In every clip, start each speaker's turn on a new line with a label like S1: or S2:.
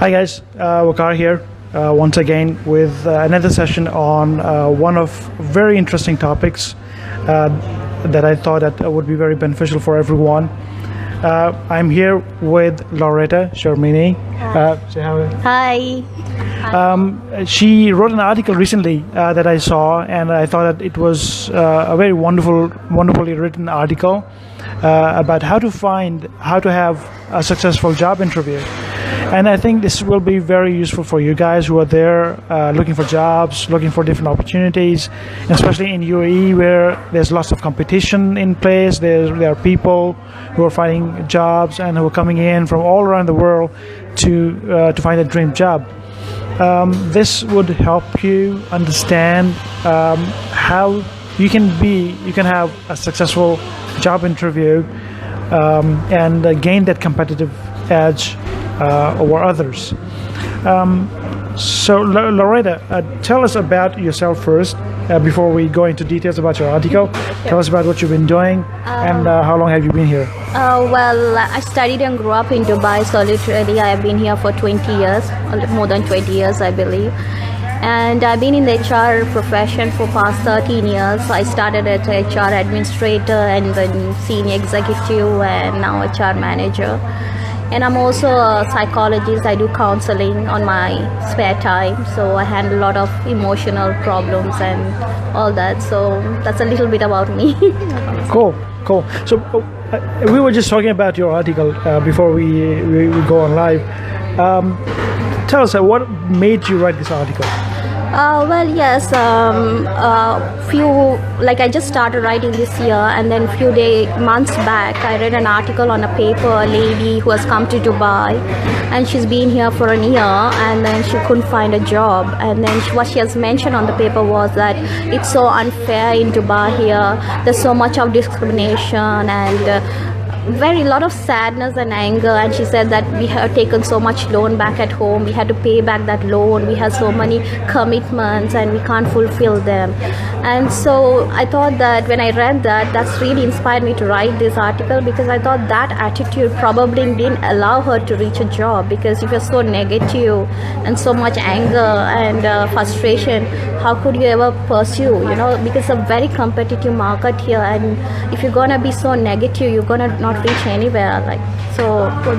S1: Hi guys, Wakar here once again with another session on one of very interesting topics that I thought that would be very beneficial for everyone. I'm here with Loretta Sharmini. Say hi.
S2: Hi.
S1: She wrote an article recently that I saw, and I thought that it was a very wonderfully written article about how to have a successful job interview. And I think this will be very useful for you guys who are there looking for jobs, looking for different opportunities, especially in UAE where there's lots of competition in place. There are people who are finding jobs and who are coming in from all around the world to find a dream job. This would help you understand how you can have a successful job interview and gain that competitive edge over others. So Loretta, tell us about yourself first before we go into details about your article. Tell us about what you've been doing and how long have you been here?
S2: Well, I studied and grew up in Dubai, so literally I have been here for 20 years, more than 20 years I believe. And I've been in the HR profession for past 13 years. I started as HR administrator and then senior executive and now HR manager. And I'm also a psychologist. I do counseling on my spare time. So I handle a lot of emotional problems and all that. So that's a little bit about me.
S1: Cool. So we were just talking about your article before we go on live. Tell us, what made you write this article?
S2: Well, yes, I just started writing this year, and then months back, I read an article on a paper, a lady who has come to Dubai, and she's been here for a year, and then she couldn't find a job, and then what she has mentioned on the paper was that it's so unfair in Dubai here, there's so much of discrimination and very lot of sadness and anger, and she said that we have taken so much loan back at home, we had to pay back that loan, we have so many commitments and we can't fulfill them. And so I thought that when I read that's really inspired me to write this article, because I thought that attitude probably didn't allow her to reach a job, because if you're so negative and so much anger and frustration, how could you ever pursue, because it's a very competitive market here, and if you're gonna be so negative, you're gonna not reach anywhere.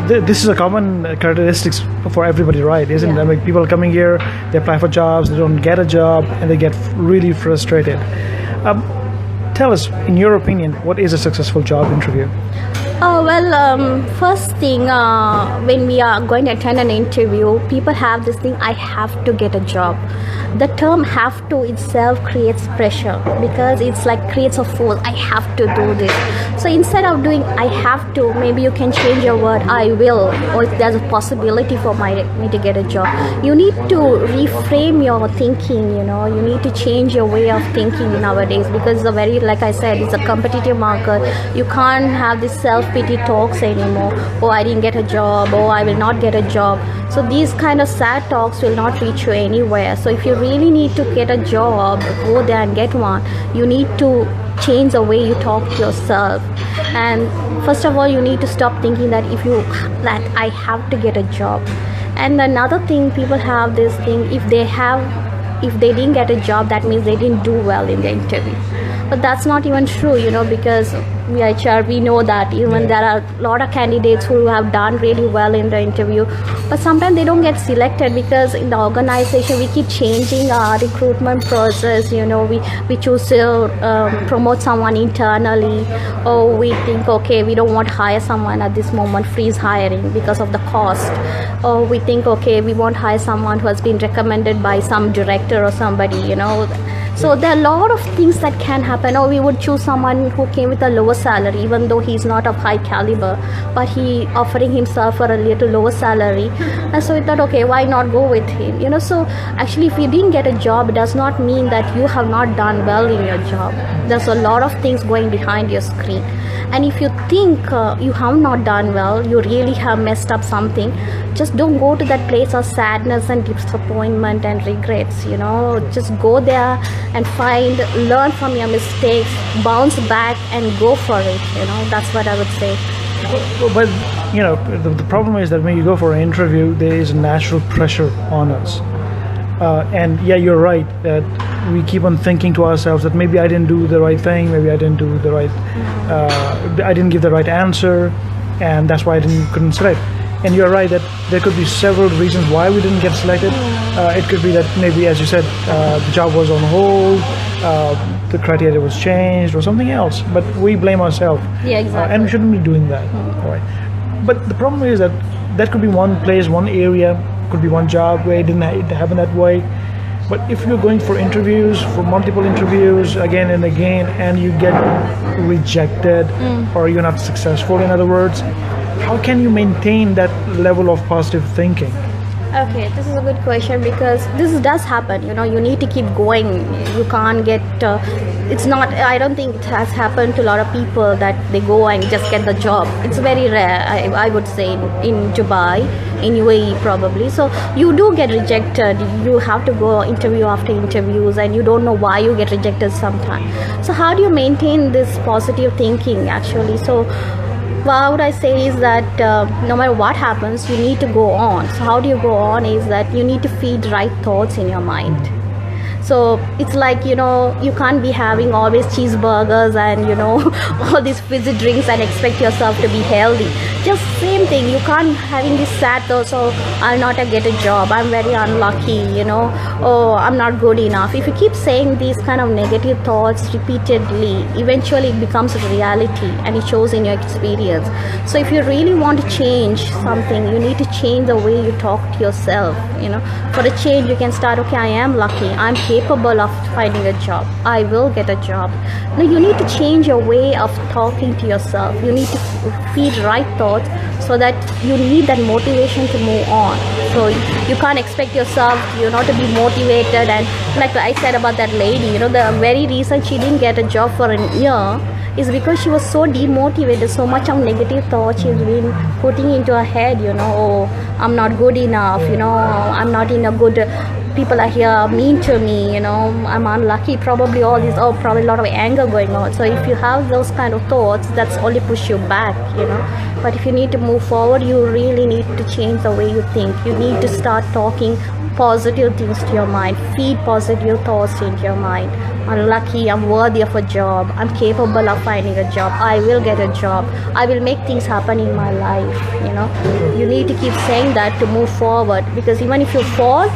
S1: This is a common characteristics for everybody, right? Isn't it? I mean, people are coming here, they apply for jobs, they don't get a job, and they get really frustrated. Tell us, in your opinion, what is a successful job interview?
S2: First thing, when we are going to attend an interview, people have this thing, I have to get a job. The term have to itself creates pressure, because it's like creates a force, I have to do this. So instead of doing I have to, maybe you can change your word, I will, or if there's a possibility for me to get a job. You need to reframe your thinking, you need to change your way of thinking nowadays, because it's like I said, it's a competitive market. You can't have this self-pity talks anymore. Oh, I didn't get a job, oh, I will not get a job. So these kind of sad talks will not reach you anywhere. So if you really need to get a job, go there and get one. You need to change the way you talk to yourself. And first of all, you need to stop thinking that I have to get a job. And another thing, people have this thing, if they didn't get a job, that means they didn't do well in the interview. But that's not even true, because we HR, we know that even there are a lot of candidates who have done really well in the interview, but sometimes they don't get selected, because in the organization we keep changing our recruitment process. We choose to promote someone internally, or we think, okay, we don't want to hire someone at this moment, freeze hiring because of the cost, or we think, okay, we won't hire someone who has been recommended by some director or somebody. So there are a lot of things that can happen. Or we would choose someone who came with a lower salary, even though he's not of high caliber, but he offering himself for a little lower salary. And so we thought, okay, why not go with him? So actually, if you didn't get a job, it does not mean that you have not done well in your job. There's a lot of things going behind your screen. And if you think you have not done well, you really have messed up something, just don't go to that place of sadness and disappointment and regrets. Just go there and learn from your mistakes, bounce back and go for it. That's what I would say.
S1: But the problem is that when you go for an interview, there is a natural pressure on us. And yeah, you're right that we keep on thinking to ourselves that maybe I didn't do the right thing, maybe I didn't do the right, I didn't give the right answer, and that's why I couldn't select. And you're right that there could be several reasons why we didn't get selected. It could be that maybe, as you said, the job was on hold, the criteria was changed, or something else. But we blame ourselves.
S2: Yeah, exactly.
S1: And we shouldn't be doing that. All right. But the problem is that could be one place, one area, could be one job where it didn't happen that way. But if you're going for interviews, for multiple interviews again and again, and you get rejected or you're not successful, in other words, how can you maintain that level of positive thinking?
S2: Okay, this is a good question because this does happen. You need to keep going. You can't get. It's not. I don't think it has happened to a lot of people that they go and just get the job. It's very rare. I would say in Dubai, in UAE probably. So you do get rejected. You have to go interview after interviews, and you don't know why you get rejected sometimes. So how do you maintain this positive thinking actually? So what I say is that no matter what happens, you need to go on. So how do you go on is that you need to feed right thoughts in your mind. So it's like, you can't be having always cheeseburgers and, all these fizzy drinks and expect yourself to be healthy. Just same thing. You can't having this sad thoughts, oh, I'll not get a job, I'm very unlucky, oh, I'm not good enough. If you keep saying these kind of negative thoughts repeatedly, eventually it becomes a reality and it shows in your experience. So if you really want to change something, you need to change the way you talk to yourself. For a change, you can start, okay, I am lucky, I'm capable of finding a job, I will get a job. Now you need to change your way of talking to yourself. You need to feed right thoughts so that you need that motivation to move on. So you can't expect yourself, to be motivated. And like I said about that lady, the very reason she didn't get a job for a year is because she was so demotivated, so much of negative thoughts she's been putting into her head, oh, I'm not good enough, I'm not in a good, people are here mean to me, I'm unlucky, probably all this, probably a lot of anger going on. So if you have those kind of thoughts, that's only push you back, But if you need to move forward, you really need to change the way you think. You need to start talking positive things to your mind, feed positive thoughts into your mind. I'm lucky, I'm worthy of a job, I'm capable of finding a job, I will get a job, I will make things happen in my life. You need to keep saying that to move forward, because even if you fall,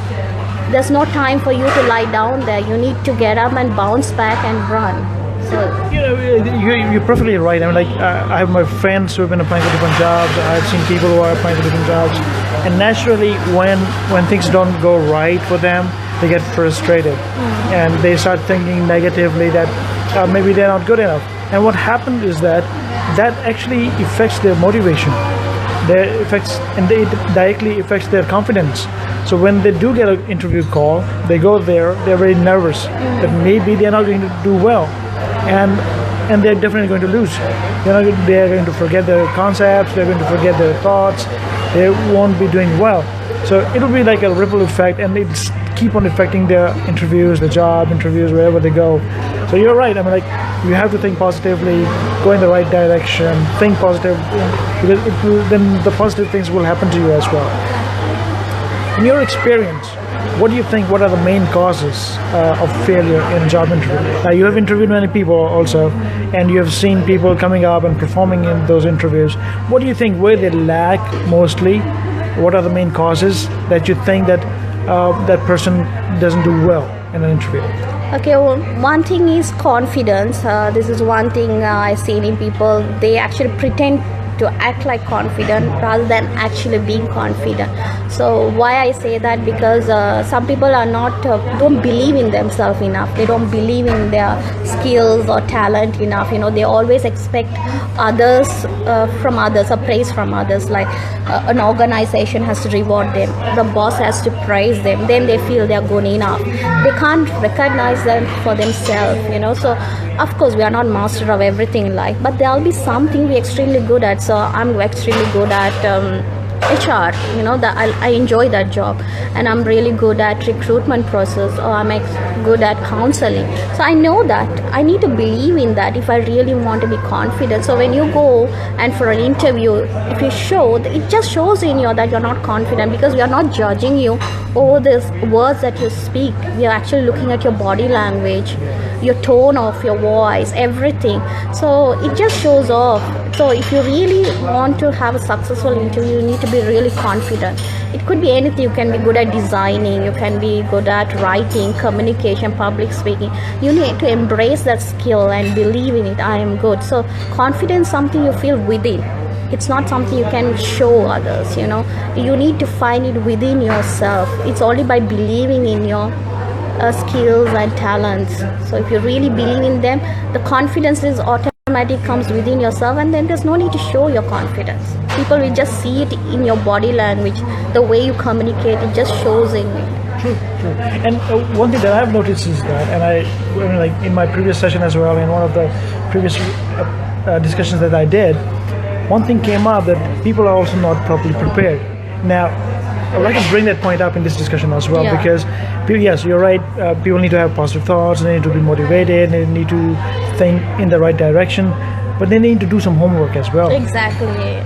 S2: there's no time for you to lie down there. You need to get up and bounce back and run. So
S1: you're perfectly right. I have my friends who have been applying for different jobs. I've seen people who are applying for different jobs, and naturally, when things don't go right for them, they get frustrated and they start thinking negatively that maybe they're not good enough. And what happened is that actually affects their motivation. It directly affects their confidence. So when they do get an interview call, they go there, they're very nervous that maybe they're not going to do well, and they're definitely going to lose. They're going to forget their concepts, they're going to forget their thoughts, they won't be doing well. So it'll be like a ripple effect, and it's keep on affecting their interviews, the job interviews, wherever they go. So you're right. You have to think positively, go in the right direction, think positive, because then the positive things will happen to you as well. In your experience, what do you think? What are the main causes of failure in a job interview? Now, you have interviewed many people also, and you have seen people coming up and performing in those interviews. What do you think? Where they lack mostly? What are the main causes that you think that that person doesn't do well in an interview?
S2: Okay, well, one thing is confidence. This is one thing I've seen in people. They actually pretend to act like confident rather than actually being confident. So why I say that, because some people are not don't believe in themselves enough. They don't believe in their skills or talent enough. They always expect others from others, or praise from others. Like an organization has to reward them, the boss has to praise them, then they feel they're good enough. They can't recognize them for themselves. So of course we are not master of everything in life, but there'll be something we're extremely good at. So I'm extremely good at HR, that I enjoy that job, and I'm really good at recruitment process, or I'm good at counseling. So I know that I need to believe in that if I really want to be confident. So when you go and for an interview, if you show, it just shows in you that you're not confident, because we are not judging you over these words that you speak. We are actually looking at your body language, your tone of your voice, everything. So it just shows off. So if you really want to have a successful interview, you need to be really confident. It could be anything. You can be good at designing, you can be good at writing, communication, public speaking. You need to embrace that skill and believe in it. I am good. So confidence is something you feel within. It's not something you can show others. You need to find it within yourself. It's only by believing in your skills and talents. So if you really believe in them, the confidence is automatic, comes within yourself, and then there's no need to show your confidence. People will just see it in your body language, the way you communicate. It just shows in it.
S1: True. And one thing that I've noticed is that, and like in my previous session as well, in one of the previous discussions that I did, one thing came up, that people are also not properly prepared. Now, I'd like to bring that point up in this discussion as well, because yes, you're right, people need to have positive thoughts, they need to be motivated, they need to think in the right direction, but they need to do some homework as well.
S2: Exactly.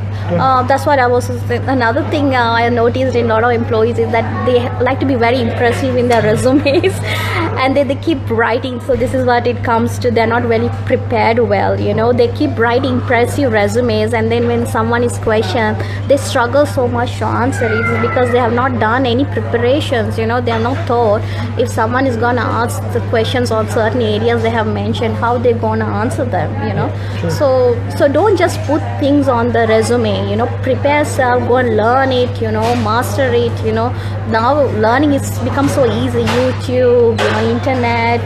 S2: That's what I was saying. Another thing I noticed in a lot of employees is that they like to be very impressive in their resumes, and they keep writing. So this is what it comes to. They're not very prepared well. They keep writing impressive resumes, and then when someone is questioned, they struggle so much to answer it. It's because they have not done any preparations. They are not taught if someone is gonna ask the questions on certain areas they have mentioned, how they're gonna answer them.
S1: Sure.
S2: So don't just put things on the resume. Prepare yourself, go and learn it, master it. Now learning is become so easy. YouTube, internet,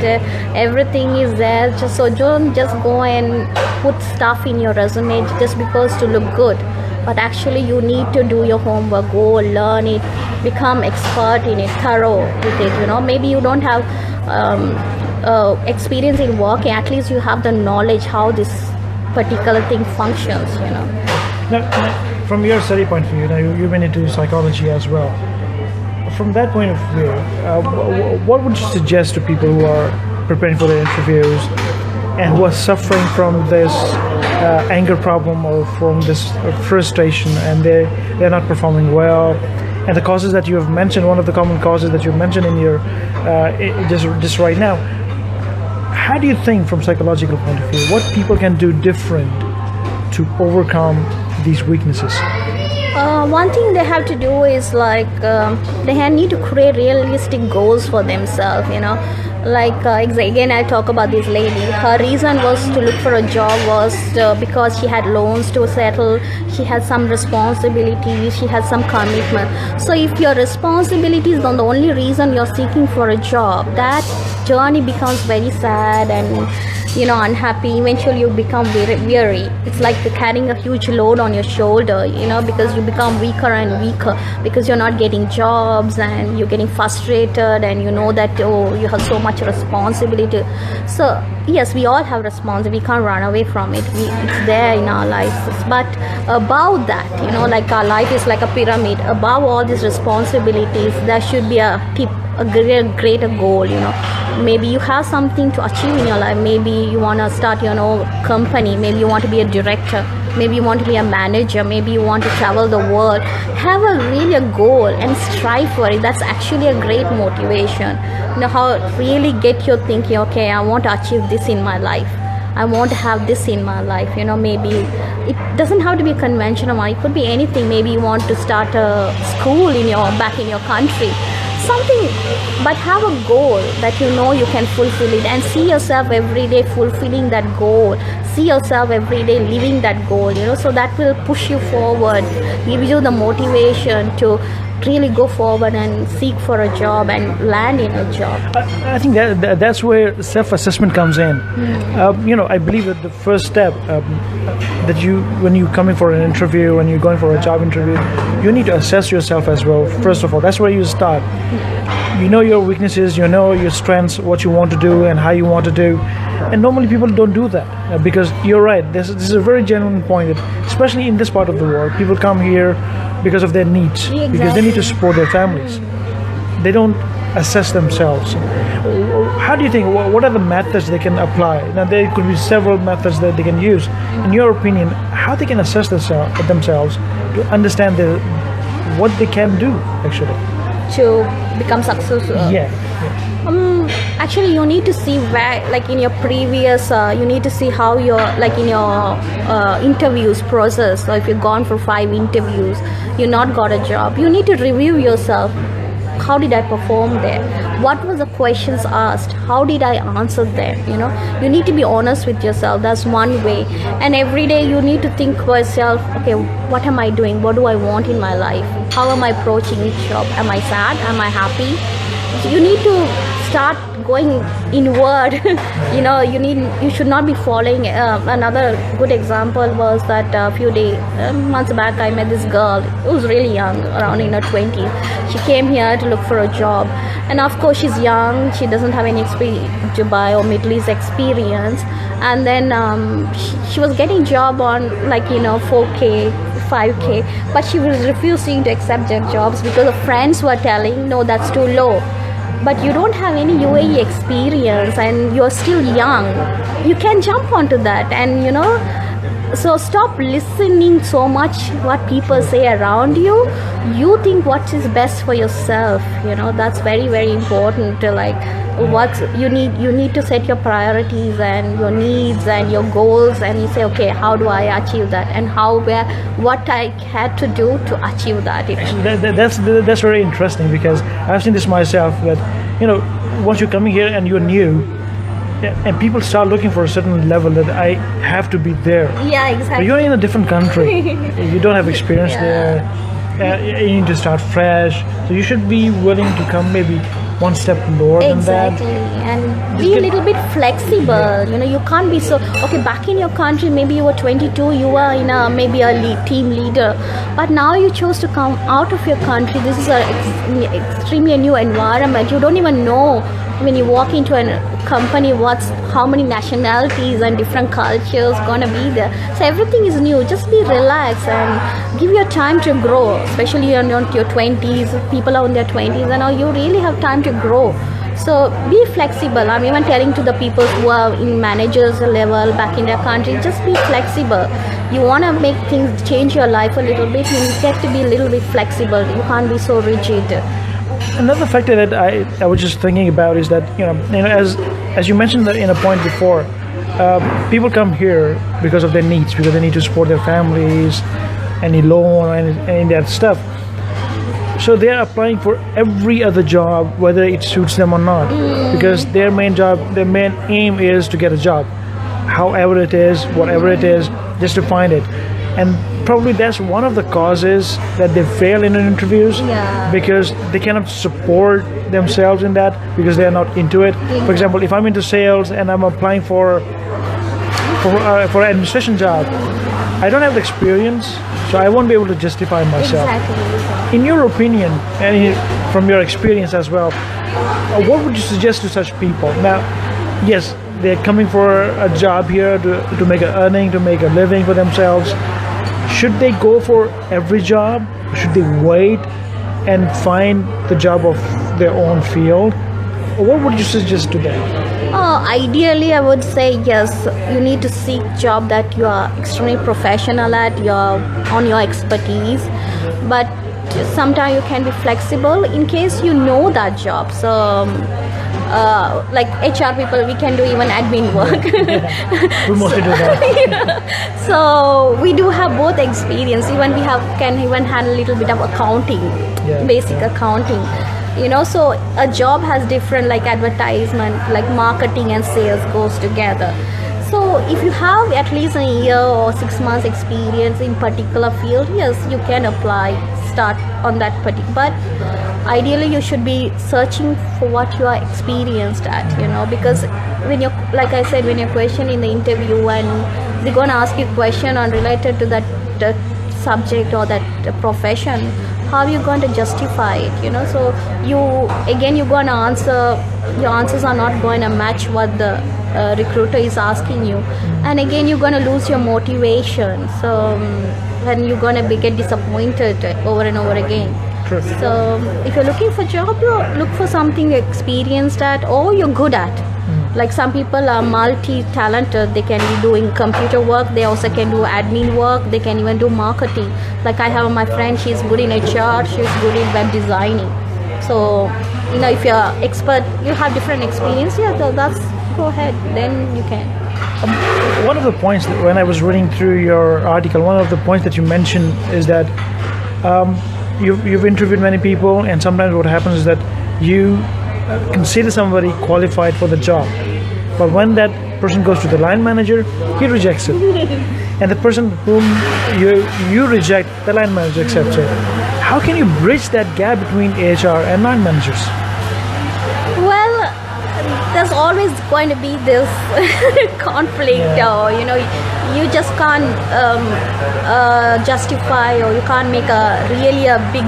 S2: everything is there. So don't just go and put stuff in your resume just because to look good. But actually you need to do your homework, go learn it, become expert in it, thorough with it. Maybe you don't have experience in working, at least you have the knowledge how this particular thing functions.
S1: Now, from your study point of view, now you went into psychology as well. From that point of view, what would you suggest to people who are preparing for their interviews and who are suffering from this anger problem, or from this frustration, and they're not performing well? And the causes that you have mentioned, one of the common causes that you mentioned in your just right now. How do you think, from psychological point of view, what people can do different to overcome these weaknesses?
S2: One thing they have to do is they need to create realistic goals for themselves. Again, I talk about this lady. Her reason was to look for a job was because she had loans to settle, she had some responsibilities, she had some commitment. So if your responsibility is the only reason you're seeking for a job, that journey becomes very sad and unhappy. Eventually you become very weary. It's like carrying a huge load on your shoulder, because you become weaker and weaker, because you're not getting jobs and you're getting frustrated, and that you have so much responsibility. So yes, we all have responsibility. We can't run away from it. It's there in our lives. But above that, our life is like a pyramid. Above all these responsibilities, there should be a greater goal. Maybe you have something to achieve in your life. Maybe you want to start your own company. Maybe you want to be a director. Maybe you want to be a manager. Maybe you want to travel the world. Have a goal and strive for it. That's actually a great motivation. How really get you thinking, okay, I want to achieve this in my life. I want to have this in my life. Maybe it doesn't have to be conventional. It could be anything. Maybe you want to start a school back in your country. Something, but have a goal that you can fulfill it, and see yourself every day fulfilling that goal. See yourself every day living that goal, so that will push you forward, give you the motivation to really go forward and seek for a job and land in a job.
S1: I think that's where self-assessment comes in. I believe that the first step that when you come in for an interview, when you're going for a job interview, you need to assess yourself as well. First of all, that's where you start. You know your weaknesses, you know your strengths, what you want to do and how you want to do. And normally people don't do that because you're right. This is a very genuine point that especially in this part of the world, people come here because of their needs, because they need to support their families. They don't assess themselves. How do you think, what are the methods they can apply? Now, there could be several methods that they can use. In your opinion, how they can assess themselves to understand what they can do, actually?
S2: To become successful.
S1: Yeah.
S2: Actually, you need to see where, like in your previous, you need to see how your, like in your interviews process. So if you've gone for 5 interviews, you not got a job, you need to review yourself. How did I perform there? What was the questions asked? How did I answer them? You need to be honest with yourself. That's one way. And every day you need to think for yourself, okay, what am I doing? What do I want in my life? How am I approaching each job? Am I sad? Am I happy? You need to start going inward. You should not be following. Another good example was that a few months back, I met this girl who was really young, around in her 20s. She came here to look for a job, and of course she's young, she doesn't have any experience, Dubai or Middle East experience, and then she was getting job on 4K, 5K, but she was refusing to accept their jobs because her friends were telling, no, that's too low. But you don't have any UAE experience and you're still young, you can jump onto that. And so stop listening so much what people say around you. You think what is best for yourself. That's very, very important. What you need to set your priorities and your needs and your goals, and you say, okay, how do I achieve that, and what I had to do to achieve that.
S1: That's very interesting, because I've seen this myself, that once you're coming here and you're new, and people start looking for a certain level, that I have to be there.
S2: Yeah, exactly.
S1: But you're in a different country. You don't have experience there. You need to start fresh. So you should be willing to come maybe one step lower than that.
S2: Exactly. And be a little bit flexible. You can't be so, okay, back in your country, maybe you were 22, you were in maybe a team leader. But now you chose to come out of your country. This is an extremely new environment. You don't even know when you walk into a company how many nationalities and different cultures gonna be there. So everything is new. Just be relaxed and give your time to grow, especially in your 20s. People are in their 20s and now you really have time to grow. So be flexible. I'm even telling to the people who are in managers level back in their country, just be flexible. You want to make things, change your life a little bit, you get to be a little bit flexible. You can't be so rigid.
S1: Another factor that I was just thinking about is that as you mentioned in a point before, people come here because of their needs, because they need to support their families, any loan, and that stuff. So they are applying for every other job, whether it suits them or not, because their main aim is to get a job, however it is, whatever it is, just to find it. And probably that's one of the causes that they fail in interviews, because they cannot support themselves in that, because they are not into it. For example, if I'm into sales and I'm applying for an administration job, I don't have the experience, so I won't be able to justify myself.
S2: Exactly.
S1: In your opinion, and from your experience as well, what would you suggest to such people? Now, yes, they're coming for a job here to make an earning, to make a living for themselves. Should they go for every job? Should they wait and find the job of their own field? Or what would you suggest to them?
S2: Ideally, I would say yes, you need to seek job that you are extremely professional at, on your expertise. But sometimes you can be flexible in case you know that job. So like HR people, we can do even admin work.
S1: We mostly do that.
S2: So we do have both experience. Even can even handle a little bit of accounting, basic accounting. So a job has different, like advertisement, like marketing and sales goes together. So if you have at least a year or 6 months experience in particular field, yes, you can start on that particular. But ideally, you should be searching for what you are experienced at, because when you're, like I said, when you're questioned in the interview and they're gonna ask you a question on related to that subject or that profession, how are you going to justify it, so you're going to answer, your answers are not going to match what the recruiter is asking you, and again you're going to lose your motivation, so and you're going to get disappointed over and over again.
S1: True.
S2: So if you're looking for job, you look for something experienced at or you're good at. Like some people are multi-talented. They can be doing computer work. They also can do admin work. They can even do marketing. Like I have my friend, she's good in HR. She's good in web designing. So, if you're expert, you have different experience. Yeah, that's, go ahead. Then you can.
S1: One of the points that when I was reading through your article, one of the points that you mentioned is that you've interviewed many people, and sometimes what happens is that you consider somebody qualified for the job, but when that person goes to the line manager, he rejects it, and the person whom you reject, the line manager accepts it. How can you bridge that gap between HR and line managers?
S2: Well, there's always going to be this conflict, or you just can't justify, or you can't make a big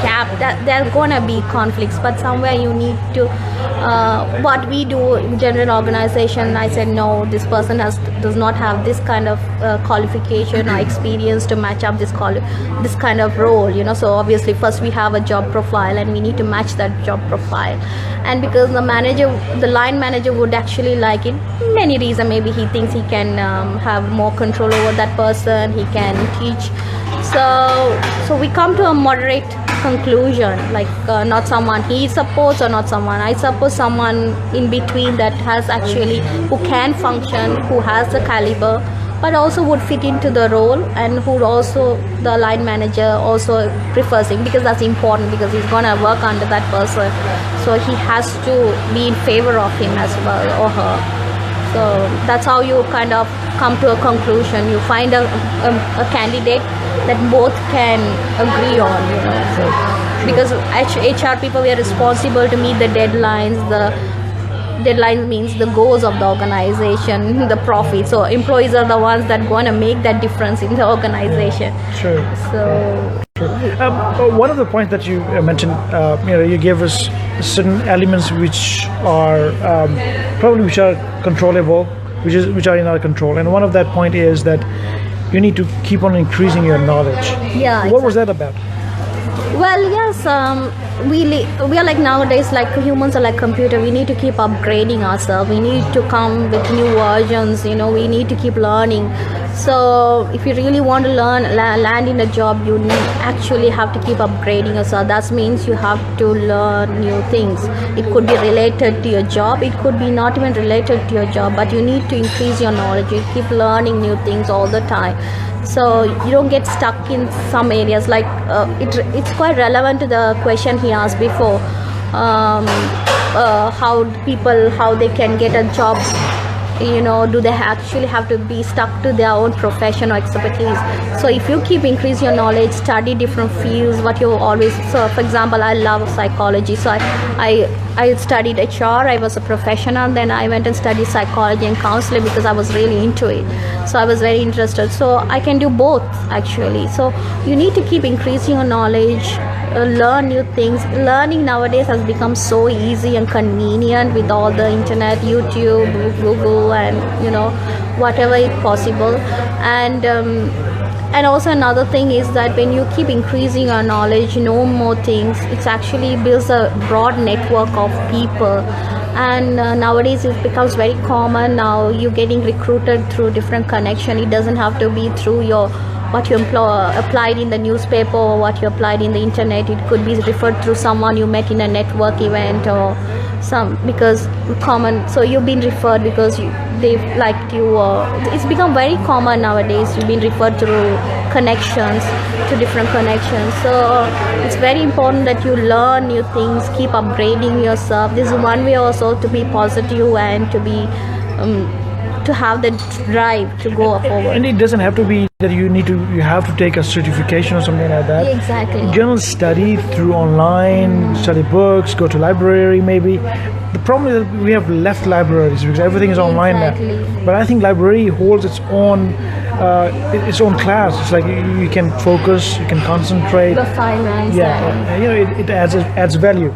S2: gap. That there are gonna be conflicts, but somewhere you need to what we do in general organization, I said no, this person does not have this kind of qualification or experience to match up this kind of role, so obviously first we have a job profile and we need to match that job profile, and because the line manager would actually like it, many reasons, maybe he thinks he can have more control over that person, he can teach, so we come to a moderate conclusion, like not someone he supports or not someone I suppose, someone in between that has actually, who can function, who has the caliber, but also would fit into the role, and who also the line manager also prefers him, because that's important, because he's gonna work under that person, so he has to be in favor of him as well, or her. So that's how you kind of come to a conclusion. You find a candidate that both can agree on, So, because HR people, we are responsible to meet the deadlines. The deadline means the goals of the organization, the profit. So employees are the ones that going to make that difference in the organization.
S1: Sure.
S2: So.
S1: One of the points that you mentioned, you gave us certain elements which are which are controllable, which are in our control, and one of that point is that you need to keep on increasing your knowledge.
S2: Yeah.
S1: What was that about?
S2: Well, yes, we are like nowadays, like humans are like computer. We need to keep upgrading ourselves. We need to come with new versions. We need to keep learning. So if you really want to land in a job, you actually have to keep upgrading yourself. That means you have to learn new things. It could be related to your job. It could be not even related to your job, but you need to increase your knowledge. You keep learning new things all the time, so you don't get stuck in some areas. Like it's quite relevant to the question he asked before, how they can get a job. Do they actually have to be stuck to their own profession or expertise? So if you keep increase your knowledge, study different fields, what you always, so for example, I love psychology, so I studied HR, I was a professional, then I went and studied psychology and counseling because I was really into it, so I was very interested, so I can do both actually. So you need to keep increasing your knowledge, learn new things. Learning nowadays has become so easy and convenient with all the internet, YouTube, Google, and whatever is possible. And also another thing is that when you keep increasing your knowledge, know more things, it actually builds a broad network of people. And nowadays it becomes very common. Now you're getting recruited through different connection. It doesn't have to be through what you applied in the newspaper or what you applied in the internet. It could be referred through someone you met in a network event or because common. So you've been referred because they liked you. It's become very common nowadays. You've been referred through connections, to different connections. So it's very important that you learn new things, keep upgrading yourself. This is one way also to be positive and to be to have the drive to go forward.
S1: And it doesn't have to be that you have to take a certification or something like that.
S2: Exactly.
S1: General study through online, study books, go to library maybe. The problem is that we have left libraries because everything is online
S2: Exactly.
S1: now. But I think library holds its own class. It's like you can focus, you can concentrate.
S2: The finance.
S1: Yeah, it adds value.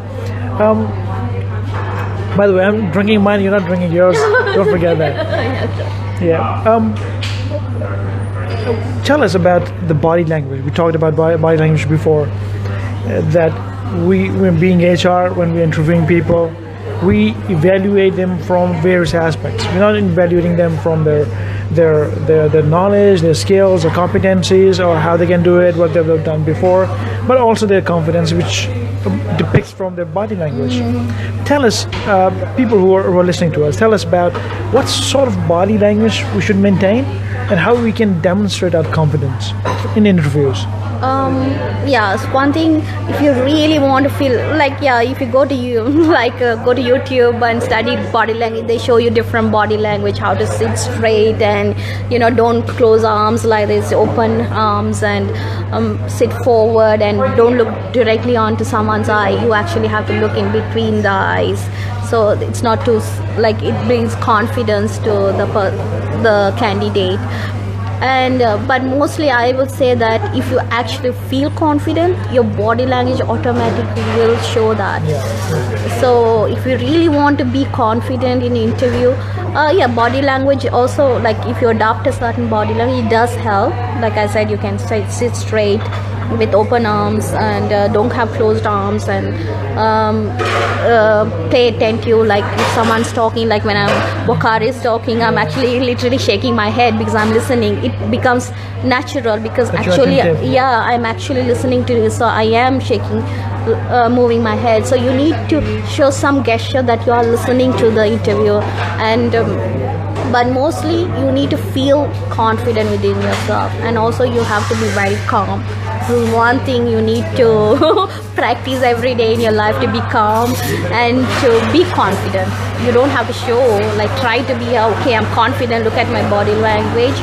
S1: By the way, I'm drinking mine. You're not drinking yours. Don't forget that. Yeah. Tell us about the body language. We talked about body language before. That when being HR, when we're interviewing people, we evaluate them from various aspects. We're not evaluating them from their knowledge, their skills, their competencies, or how they can do it, what they've done before, but also their confidence, which depicts from their body language. Tell us, people who are listening to us, tell us about what sort of body language we should maintain and how we can demonstrate our confidence in interviews.
S2: Yes, one thing, if you really want to feel like, if you go to go to YouTube and study body language, they show you different body language, how to sit straight and don't close arms like this, open arms, and sit forward and don't look directly onto someone's eye. You actually have to look in between the eyes, so it's not too it brings confidence to the candidate. And but mostly I would say that if you actually feel confident, your body language automatically will show that. So if you really want to be confident in interview, body language also, like if you adopt a certain body language, it does help. Like I said, you can sit straight with open arms and don't have closed arms, and pay attention. Like if someone's talking, like when Wakar is talking, I'm actually literally shaking my head because I'm listening. It becomes natural because I'm actually listening to you, so I am shaking, moving my head. So you need to show some gesture that you are listening to the interview, and but mostly you need to feel confident within yourself, and also you have to be very calm. This is one thing you need to practice every day in your life, to be calm and to be confident. You don't have to show, try to be okay, I'm confident, look at my body language.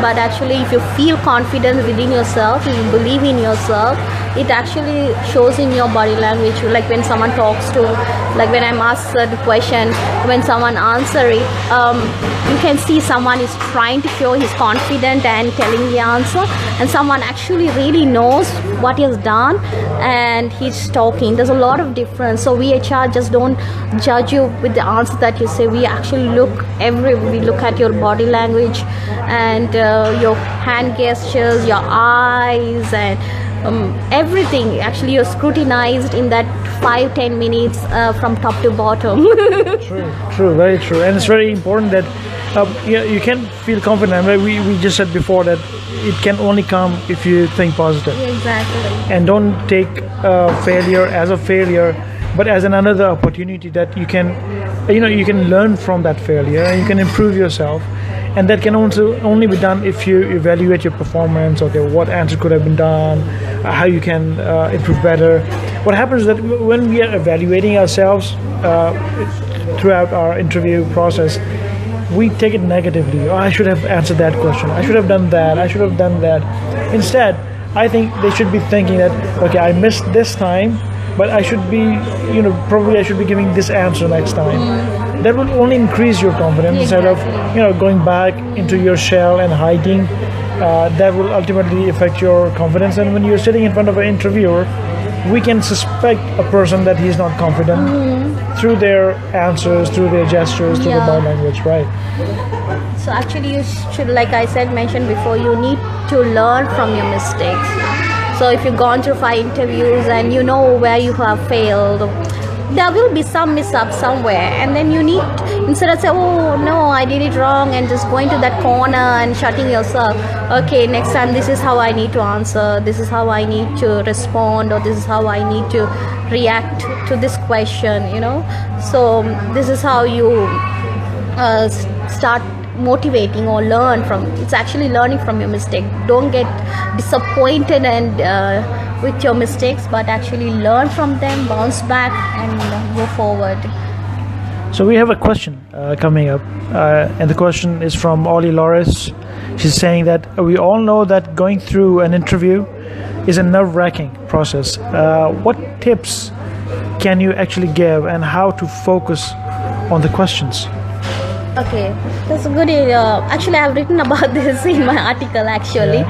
S2: But actually, if you feel confident within yourself, if you believe in yourself, it actually shows in your body language. Like when someone talks to, like when I'm asked the question, when someone answers it, you can see someone is trying to show he's confident and telling the answer, and someone actually really knows what he has done and he's talking. There's a lot of difference. So we HR just don't judge you with the answer that you say. We actually we look at your body language and your hand gestures, your eyes, and everything. Actually, you're scrutinized in that 5-10 minutes from top to bottom.
S1: True, very true. And it's very important that you can feel confident. We just said before that it can only come if you think positive.
S2: Exactly.
S1: And don't take failure as a failure, but as another opportunity that you can learn from that failure and you can improve yourself. And that can also only be done if you evaluate your performance. Okay, what answer could have been done, how you can improve better. What happens is that when we are evaluating ourselves throughout our interview process, we take it negatively. Oh, I should have answered that question. I should have done that. I should have done that. Instead, I think they should be thinking that, okay, I missed this time, but I should be, probably I should be giving this answer next time. That will only increase your confidence instead of, going back into your shell and hiding. That will ultimately affect your confidence. And when you're sitting in front of an interviewer, we can suspect a person that he's not confident through their answers, through their gestures, through the body language, right?
S2: So actually you should, like I mentioned before, you need to learn from your mistakes. So if you've gone through 5 interviews and you know where you have failed, there will be some mishap somewhere, and then you need, instead of say, oh no, I did it wrong, and just going to that corner and shutting yourself, okay, next time this is how I need to answer, this is how I need to respond, or this is how I need to react to this question, so this is how you start motivating or learn from. It's actually learning from your mistake. Don't get disappointed and with your mistakes, but actually learn from them, bounce back, and go forward.
S1: So we have a question coming up, and the question is from Ollie Loris. She's saying that we all know that going through an interview is a nerve-wracking process. What tips can you actually give, and how to focus on the questions?
S2: Okay, that's a good. Actually, I have written about this in my article. Actually,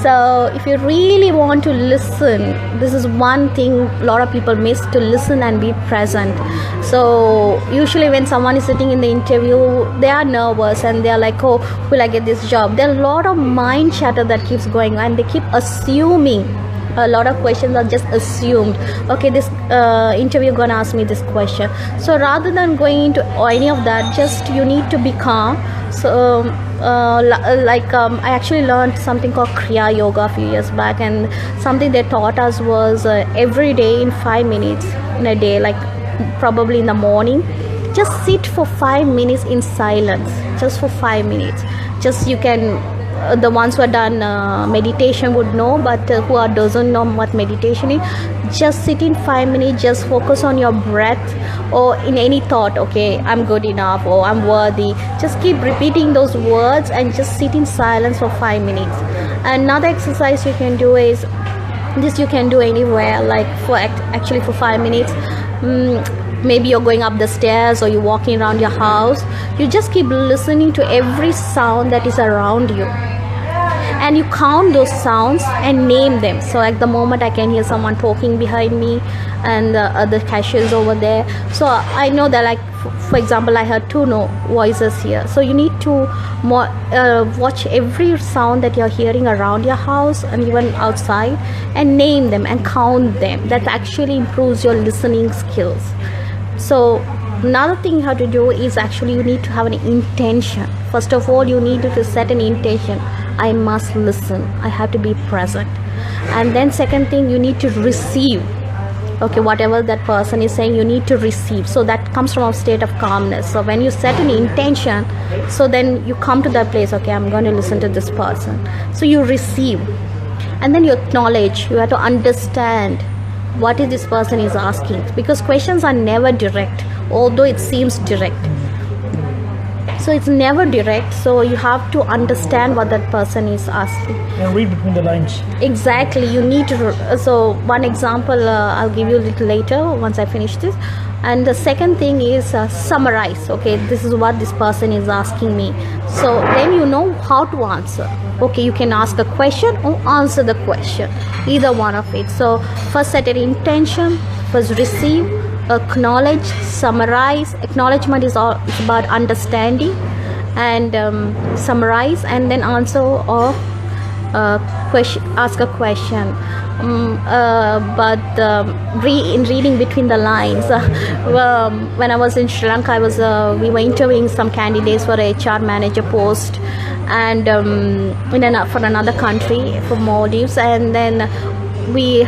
S2: so if you really want to listen, this is one thing a lot of people miss: to listen and be present. So usually, when someone is sitting in the interview, they are nervous and they are like, "Oh, will I get this job?" There are a lot of mind chatter that keeps going, and they keep assuming. A lot of questions are just assumed. Okay, this interview gonna ask me this question. So rather than going into any of that, just you need to be calm. So I actually learned something called Kriya Yoga a few years back, and something they taught us was every day in 5 minutes in a day, like probably in the morning, just sit for 5 minutes in silence, just for 5 minutes. Just you can the ones who are done meditation would know, but who are doesn't know what meditation is, just sit in 5 minutes, just focus on your breath or in any thought. Okay, I'm good enough, or I'm worthy. Just keep repeating those words and just sit in silence for 5 minutes. Another exercise you can do is this, you can do anywhere, like actually for 5 minutes. Maybe you're going up the stairs or you're walking around your house. You just keep listening to every sound that is around you, and you count those sounds and name them. So at the moment I can hear someone talking behind me, and the other cashiers over there. So I know that, like for example, I heard two voices here. So you need to watch every sound that you're hearing around your house and even outside, and name them and count them. That actually improves your listening skills. So another thing you have to do is actually you need to have an intention. First of all, you need to set an intention. I must listen. I have to be present. And then second thing, you need to receive. Okay, whatever that person is saying, you need to receive. So that comes from a state of calmness. So when you set an intention, so then you come to that place, okay, I'm going to listen to this person. So you receive. And then you acknowledge. You have to understand what is this person is asking, because questions are never direct, although it seems direct. So it's never direct, so you have to understand what that person is asking
S1: and read between the lines.
S2: Exactly, you need to. So one example I'll give you a little later once I finish this. And the second thing is summarize. Okay, this is what this person is asking me, so then you know how to answer. Okay, you can ask a question or answer the question, either one of it. So first set an intention, first receive, acknowledge, summarize. Acknowledgement is it's about understanding, and summarize, and then answer or ask a question. In reading between the lines, when I was in Sri Lanka, we were interviewing some candidates for a HR manager post, and for another country, for Maldives, and then we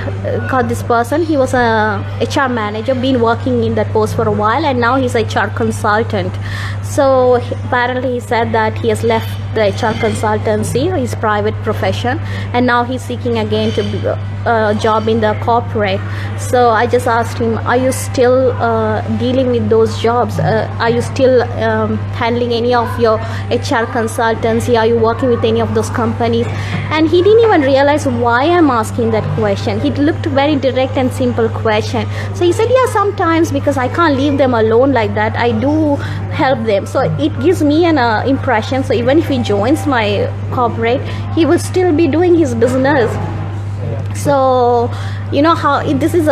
S2: got this person. He was a HR manager, been working in that post for a while, and now he's a HR consultant. So apparently he said that he has left the HR consultancy, his private profession, and now he's seeking again to be a job in the corporate. So I just asked him, are you still dealing with those jobs? Are you still handling any of your HR consultancy? Are you working with any of those companies? And he didn't even realize why I'm asking that question. He looked very direct and simple question. So he said, yeah, sometimes, because I can't leave them alone like that, I do help them. So it gives me an impression. So even if he joins my corporate, he will still be doing his business. So you know how this is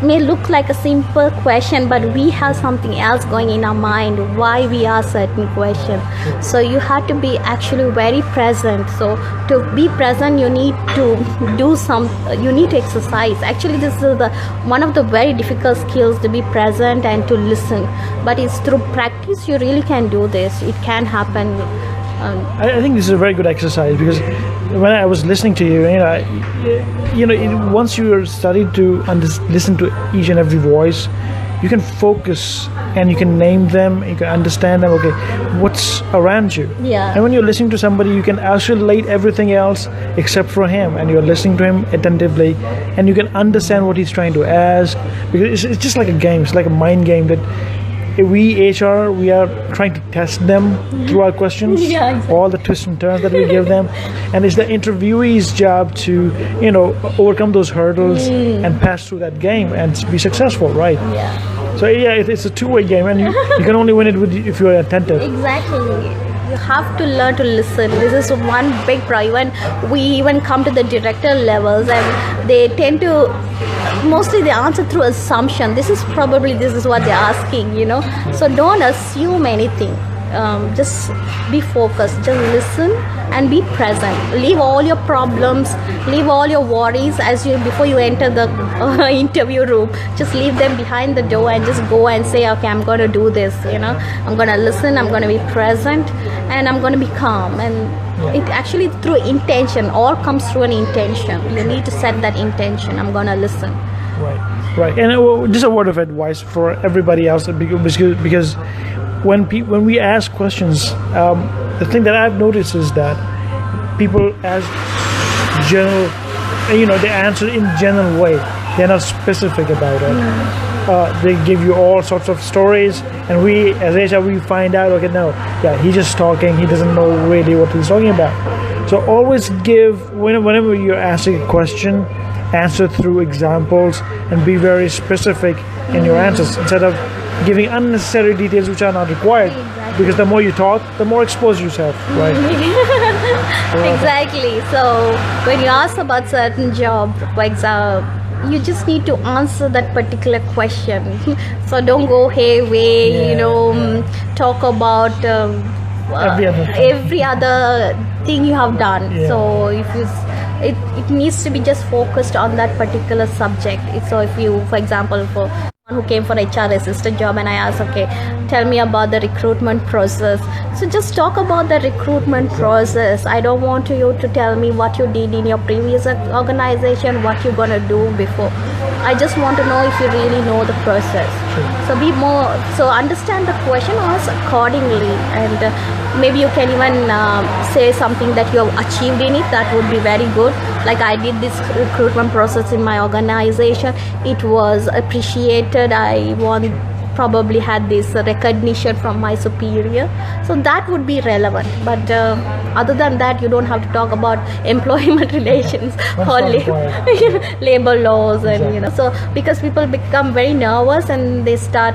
S2: may look like a simple question, but we have something else going in our mind why we ask certain question. So you have to be actually very present. So to be present, you need to you need to exercise. Actually, this is one of the very difficult skills, to be present and to listen, but it's through practice you really can do this. It can happen.
S1: I think this is a very good exercise, because when I was listening to you, once you are studied to listen to each and every voice, you can focus and you can name them, you can understand them, okay, what's around you.
S2: Yeah.
S1: And when you're listening to somebody, you can isolate everything else except for him, and you're listening to him attentively, and you can understand what he's trying to ask, because it's just like a game, it's like a mind game, that we HR, we are trying to test them through our questions,
S2: Yeah, exactly.
S1: all the twists and turns that we give them, and it's the interviewee's job to overcome those hurdles and pass through that game and be successful, right?
S2: Yeah.
S1: So yeah, it's a two-way game, and you can only win it if you're attentive.
S2: Exactly. You have to learn to listen. This is one big problem. We even come to the director levels, and they tend to mostly they answer through assumption. This is what they're asking. So don't assume anything. Just be focused. Just listen and be present. Leave all your problems, leave all your worries before you enter the interview room. Just leave them behind the door and just go and say, okay, I'm going to do this. I'm going to listen. I'm going to be present, and I'm going to be calm. And it actually through intention. All comes through an intention. You need to set that intention. I'm going to listen.
S1: Right. And just a word of advice for everybody else, because when we ask questions, the thing that I've noticed is that people ask general, they answer in general way. They're not specific about it. They give you all sorts of stories, and we, as HR, we find out, okay, no, yeah, he's just talking. He doesn't know really what he's talking about. So always whenever you're asking a question, answer through examples and be very specific in your answers instead of giving unnecessary details which are not required.
S2: Exactly.
S1: Because the more you talk, the more expose yourself, right?
S2: Exactly. So when you ask about certain job, for example, you just need to answer that particular question. So don't go hayway, talk about every other thing you have done.
S1: Yeah.
S2: So if it needs to be just focused on that particular subject. So if you, for example, for who came for HR assistant job, and I asked, okay, tell me about the recruitment process. So just talk about the recruitment process. I don't want you to tell me what you did in your previous organization, what you're gonna do before. I just want to know if you really know the process. So understand the question, ask accordingly, and maybe you can even say something that you have achieved in it. That would be very good. Like, I did this recruitment process in my organization. It was appreciated. I probably had this recognition from my superior. So that would be relevant. But other than that, you don't have to talk about employment relations or labor laws, and so because people become very nervous and they start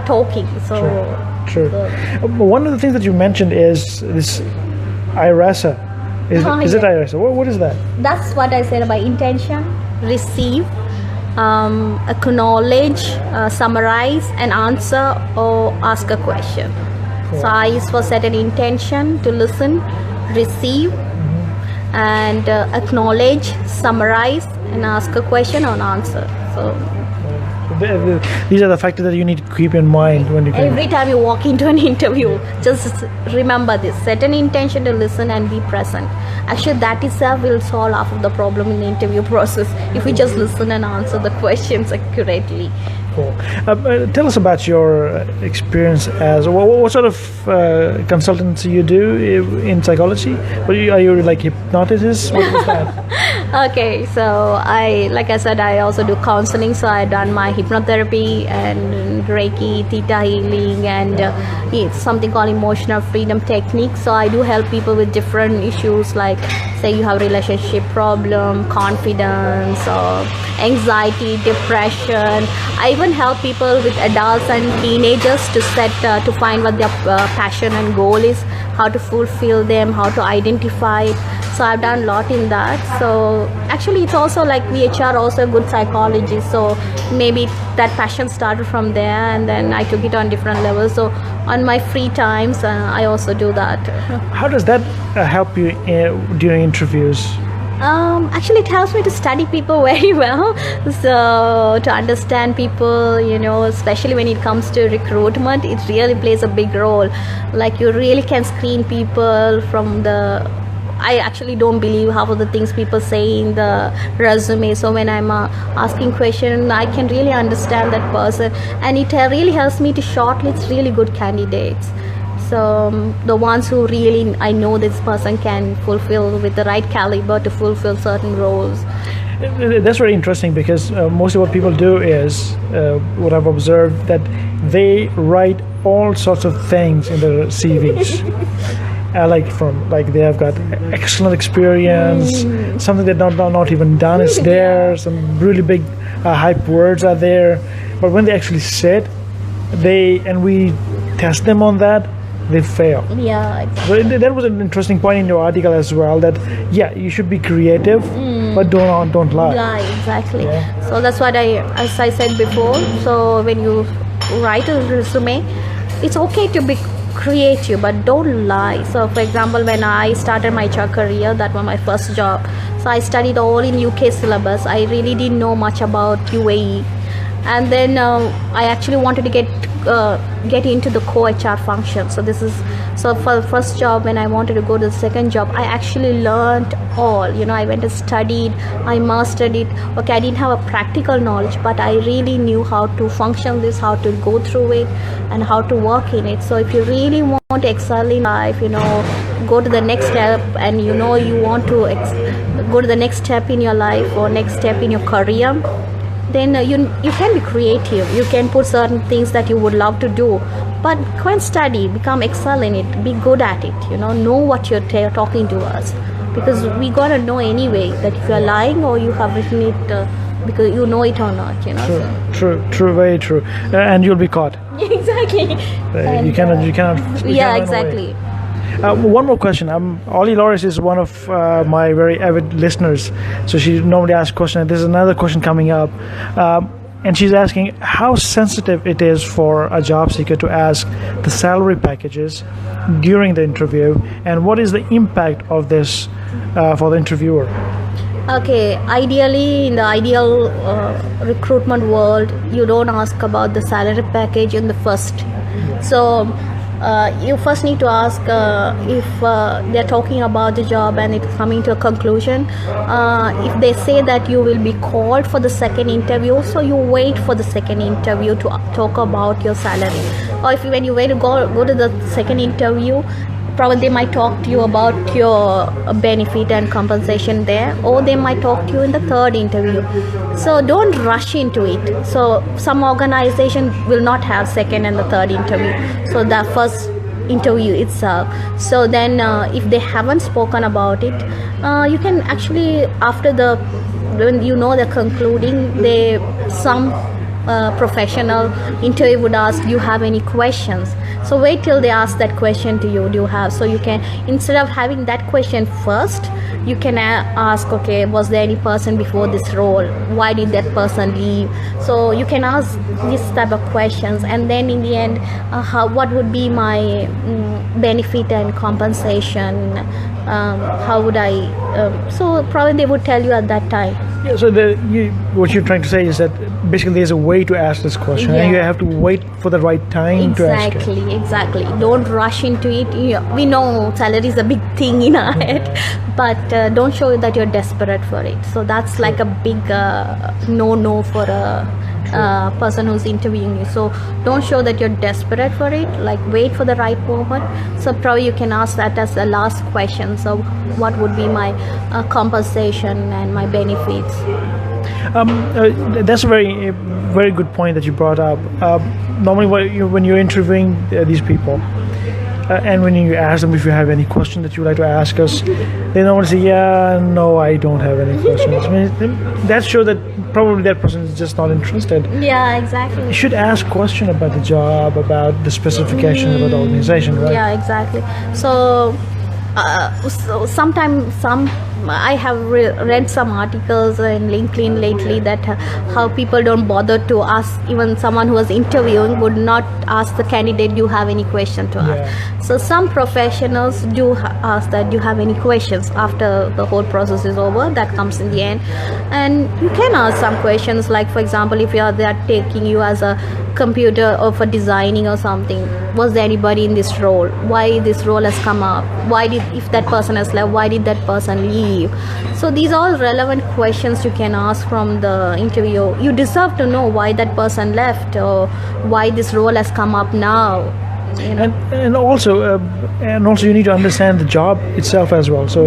S2: talking. So
S1: True. One of the things that you mentioned is this IRASA. Is it IRASA? What is that?
S2: That's what I said about intention, receive, acknowledge, summarize, and answer or ask a question. Cool. So I is for set an intention to listen, receive, and acknowledge, summarize, and ask a question or answer. So
S1: these are the factors that you need to keep in mind when you
S2: every time you walk into an interview. Just remember this: set an intention to listen and be present. Actually, that itself will solve half of the problem in the interview process if we just listen and answer the questions accurately.
S1: Cool. Tell us about your experience as what sort of consultancy you do in psychology. Are you like hypnotist? What is that?
S2: Okay, so like I said, I also do counseling. So I done my hypnotherapy and Reiki, Theta healing, and it's something called emotional freedom technique. So I do help people with different issues, like say you have relationship problem, confidence, or anxiety, depression. I even help people with adults and teenagers to find what their passion and goal is, how to fulfill them, how to identify it. So I've done a lot in that. So actually it's also like VHR also a good psychologist. So maybe that passion started from there, and then I took it on different levels. So on my free times, I also do that.
S1: How does that help you during interviews?
S2: Actually, it helps me to study people very well. So to understand people, especially when it comes to recruitment, it really plays a big role. Like, you really can screen people from I actually don't believe half of the things people say in the resume. So when I'm asking questions, I can really understand that person, and it really helps me to shortlist really good candidates. So the ones who really I know this person can fulfill with the right caliber to fulfill certain roles.
S1: That's very interesting because mostly what people do is what I've observed that they write all sorts of things in their CVs. Like they have got excellent experience, something that not even done is there. Some really big hype words are there, but when they actually sit, we test them on that, they fail.
S2: Yeah, exactly.
S1: So that was an interesting point in your article as well. That you should be creative, but don't lie.
S2: Yeah, exactly.
S1: Yeah.
S2: So that's what as I said before. So when you write a resume, it's okay to be creative, but don't lie. So for example, when I started my HR career, that was my first job. So I studied all in UK syllabus. I really didn't know much about UAE, and then I actually wanted to get into the core HR function. So for the first job, when I wanted to go to the second job, I actually learned all. I went and studied, I mastered it. Okay, I didn't have a practical knowledge, but I really knew how to function this, how to go through it, and how to work in it. So if you really want to excel in life, go to the next step, and you want to go to the next step in your life or next step in your career, then you can be creative. You can put certain things that you would love to do, but go and study, become excel in it, be good at it. Know what you're talking to us, because we gotta know anyway that if you're lying or you have written it because you know it or not.
S1: True, very true, and you'll be caught.
S2: Exactly.
S1: You cannot.
S2: Yeah, exactly.
S1: One more question. Ollie Loris is one of my very avid listeners, so she normally asks questions. There's another question coming up, and she's asking how sensitive it is for a job seeker to ask the salary packages during the interview, and what is the impact of this for the interviewer.
S2: Okay, ideally, in the ideal recruitment world, you don't ask about the salary package in the first. So you first need to ask if they're talking about the job and it's coming to a conclusion. If they say that you will be called for the second interview, so you wait for the second interview to talk about your salary. Or if when you wait to go to the second interview, probably they might talk to you about your benefit and compensation there, or they might talk to you in the third interview. So don't rush into it. So some organization will not have second and the third interview, so the first interview itself. So then if they haven't spoken about it, you can actually, after when they're concluding, some professional interview would ask, you have any questions? So wait till they ask that question to you, do you have? So you can, instead of having that question first, you can ask, okay, was there any person before this role? Why did that person leave? So you can ask this type of questions, and then in the end, what would be my benefit and compensation? How would I? So probably they would tell you at that time.
S1: Yeah, so what you're trying to say is that basically there's a way to ask this question, and you have to wait for the right time to ask it.
S2: Exactly. Don't rush into it. We know salary is a big thing in our head, but don't show that you're desperate for it. So that's like a big no for a person who's interviewing you. So don't show that you're desperate for it. Like, wait for the right moment. So probably you can ask that as the last question. So what would be my compensation and my benefits?
S1: That's a very, very good point that you brought up. Normally, when you're interviewing these people, and when you ask them if you have any question that you would like to ask us, they normally say, yeah, no, I don't have any questions. I mean, that shows that probably that person is just not interested.
S2: Yeah, exactly.
S1: You should ask question about the job, about the specifications, about the organization, right?
S2: Yeah, exactly. So sometimes I have read some articles in LinkedIn lately that how people don't bother to ask, even someone who was interviewing would not ask the candidate, do you have any question to ask? So some professionals do ask that, do you have any questions after the whole process is over? That comes in the end, and you can ask some questions, like for example, if they're taking you as a computer or for designing or something, was there anybody in this role? Why this role has come up? If that person has left, why did that person leave? So these are all relevant questions you can ask from the interview. You deserve to know why that person left, or why this role has come up now.
S1: And also you need to understand the job itself as well. So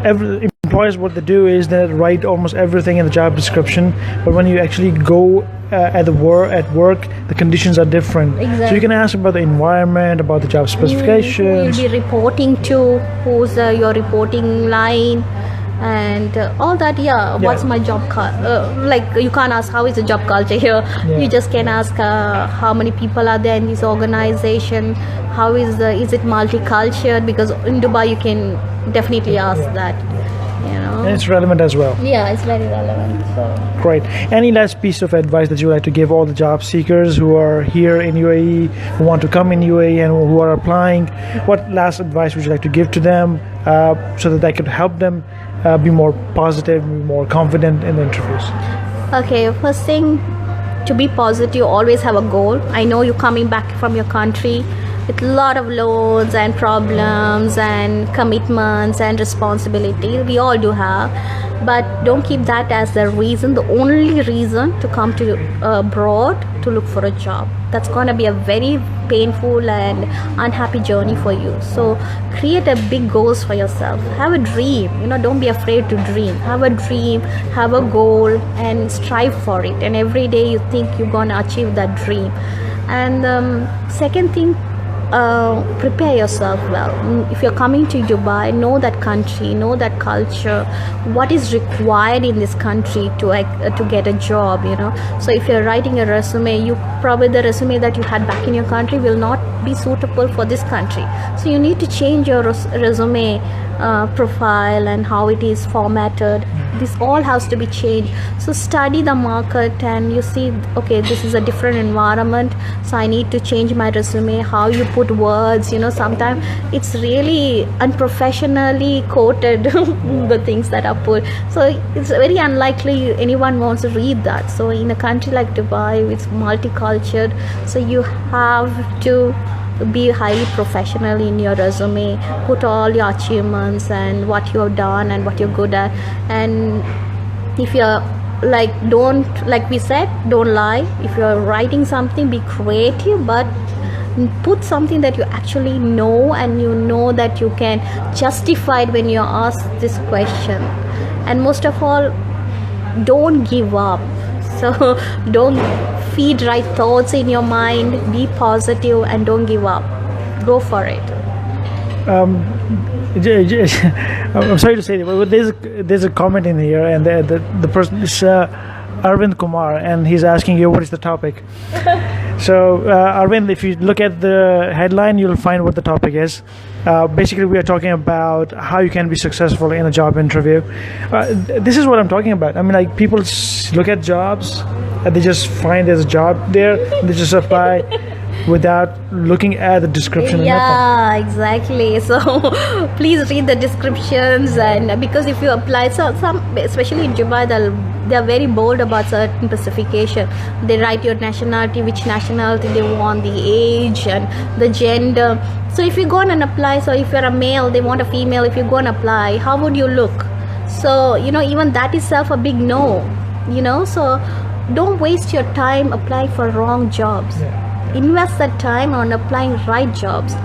S1: every employer employers, what they do is they write almost everything in the job description, but when you actually go at work, the conditions are different.
S2: Exactly.
S1: So you can ask about the environment, about the job
S2: Who
S1: specifications.
S2: you'll be reporting to, who's your reporting line, and all that. What's my job like, you can't ask how is the job culture here. You just can ask how many people are there in this organization, how is it multicultural, because in Dubai you can definitely ask that,
S1: And it's relevant as well.
S2: Yeah, it's very relevant. So
S1: Great. Any last piece of advice that you would like to give all the job seekers who are here in UAE, who want to come in UAE and who are applying? What last advice would you like to give to them so that that could help them be more positive, be more confident in the interviews?
S2: okay, first thing, to be positive, always have a goal. I know you're coming back from your country with a lot of loads and problems and commitments and responsibility. We all do have, but don't keep that as the reason, the only reason to come to abroad to look for a job. That's going to be a very painful and unhappy journey for you. So create a big goals for yourself. Have a dream, don't be afraid to dream. Have a dream, have a goal, and strive for it. And every day you think you're going to achieve that dream. And second thing, prepare yourself well. If you're coming to Dubai, know that country, know that culture, what is required in this country to get a job. So if you're writing a resume, the resume that you had back in your country will not be suitable for this country. So you need to change your resume profile and how it is formatted. This all has to be changed. So study the market and you see, okay, this is a different environment, so I need to change my resume. How you put words, sometimes it's really unprofessionally quoted the things that are put. So it's very unlikely anyone wants to read that. So in a country like Dubai, it's multicultural, so you have to be highly professional in your resume. Put all your achievements and what you have done and what you're good at. And if you're like we said, don't lie. If you're writing something, be creative, but put something that you actually know and that you can justify it when you're asked this question. And most of all, don't give up. So don't feed right thoughts in your mind, be positive, and don't give up. Go for it.
S1: I'm sorry to say that, but there's a comment in here, and the person is Arvind Kumar, and he's asking you what is the topic. So Arvind, if you look at the headline, you'll find what the topic is. Basically, we are talking about how you can be successful in a job interview. This is what I'm talking about. I mean, like, people look at jobs and they just find there's a job there, and they just apply without looking at the description.
S2: Yeah, exactly. So please read the descriptions, and because if you apply, so some, especially in Dubai, they're very bold about certain specification. They write your nationality, which nationality they want, the age and the gender. So if you go on and apply, so if you're a male, they want a female. If you go and apply, how would you look? So even that itself a big no. So don't waste your time applying for wrong jobs. Invest that time on applying right jobs,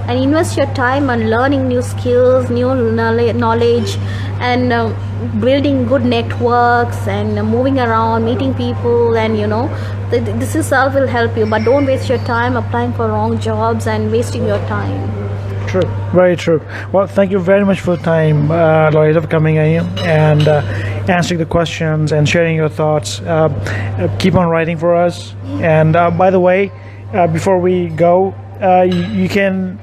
S2: and invest your time on learning new skills, new knowledge, and building good networks, and moving around, meeting people, and this itself will help you. But don't waste your time applying for wrong jobs and wasting your time.
S1: True, very true. Well, thank you very much for the time, Loretta, for coming in and answering the questions and sharing your thoughts. Keep on writing for us. And by the way, before we go, you can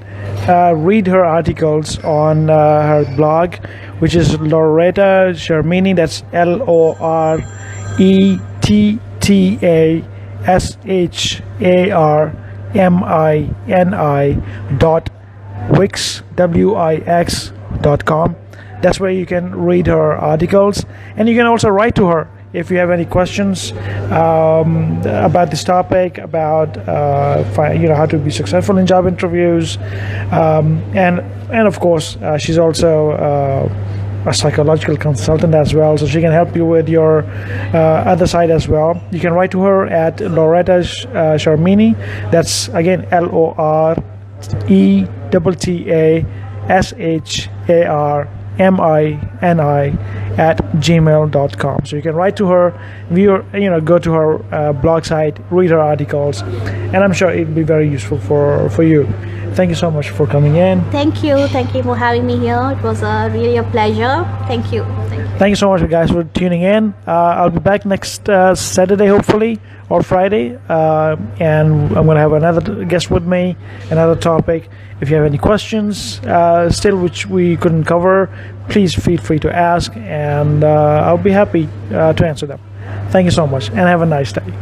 S1: read her articles on her blog, which is Loretta Sharmini. That's LoretaSharmini.wix.com. That's where you can read her articles, and you can also write to her if you have any questions about this topic, about how to be successful in job interviews, and of course she's also a psychological consultant as well, so she can help you with your other side as well. You can write to her at Loretta Sharmini. That's again LORETTASHARMINI mini@gmail.com. So you can write to her, go to her blog site, read her articles, and I'm sure it'll be very useful for you. Thank you so much for coming in.
S2: Thank you for having me here. It was really a pleasure. Thank you.
S1: Thank you so much, guys, for tuning in. I'll be back next Saturday, hopefully, or Friday, and I'm going to have another guest with me, another topic. If you have any questions still which we couldn't cover, please feel free to ask, and I'll be happy to answer them. Thank you so much, and have a nice day.